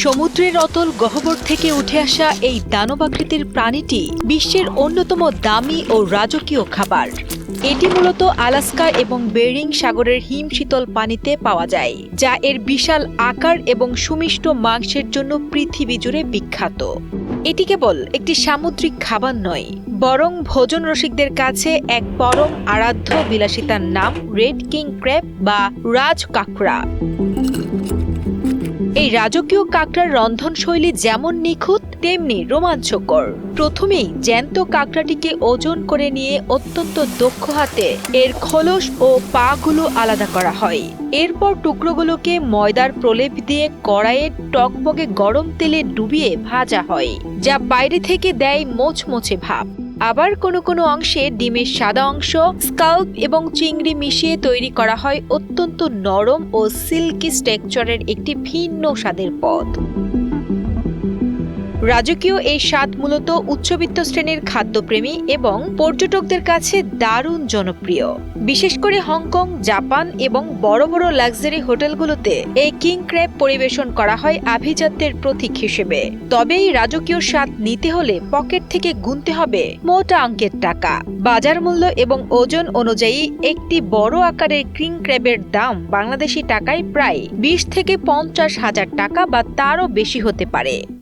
সমুদ্রের অতল গহ্বর থেকে উঠে আসা এই দানবাকৃতির প্রাণীটি বিশ্বের অন্যতম দামি ও রাজকীয় খাবার। এটি মূলত আলাস্কা এবং বেরিং সাগরের হিমশীতল পানিতে পাওয়া যায়, যা এর বিশাল আকার এবং সুমিষ্ট মাংসের জন্য পৃথিবী জুড়ে বিখ্যাত। এটি কেবল একটি সামুদ্রিক খাবার নয়, বরং ভোজন রসিকদের কাছে এক পরম আরাধ্য বিলাসিতার নাম রেড কিং ক্র্যাব বা রাজ কাঁকড়া। এই রাজকীয় কাঁকড়ার রন্ধনশৈলী যেমন নিখুঁত তেমনি রোমাঞ্চকর। প্রথমেই জ্যান্ত কাঁকড়াটিকে ওজন করে নিয়ে অত্যন্ত দক্ষ হাতে এর খোলস ও পাগুলো আলাদা করা হয়। এরপর টুকরোগুলোকে ময়দার প্রলেপ দিয়ে কড়াইয়ে টকবগে গরম তেলে ডুবিয়ে ভাজা হয়, যা বাইরে থেকে দেয় মোচমোচে ভাব। আবার কোনো কোনো অংশে ডিমের সাদা অংশ, স্কাল্প এবং চিংড়ি মিশিয়ে তৈরি করা হয় অত্যন্ত নরম ও সিল্কি টেক্সচারের একটি ভিন্ন স্বাদের পদ। রাজকীয় এই স্বাদ মূলত উচ্চবিত্ত শ্রেণীর খাদ্যপ্রেমী এবং পর্যটকদের কাছে দারুণ জনপ্রিয়। বিশেষ করে হংকং, জাপান এবং বড় বড় লাক্সারি হোটেলগুলোতে এই কিং ক্র্যাব পরিবেশন করা হয় আভিজাত্যের প্রতীক হিসেবে। তবে এই রাজকীয় স্বাদ নিতে হলে পকেট থেকে গুনতে হবে মোটা অঙ্কের টাকা। বাজার মূল্য এবং ওজন অনুযায়ী একটি বড় আকারের কিং ক্র্যাবের দাম বাংলাদেশি টাকায় প্রায় 20 থেকে 50 হাজার টাকা বা তারও বেশি হতে পারে।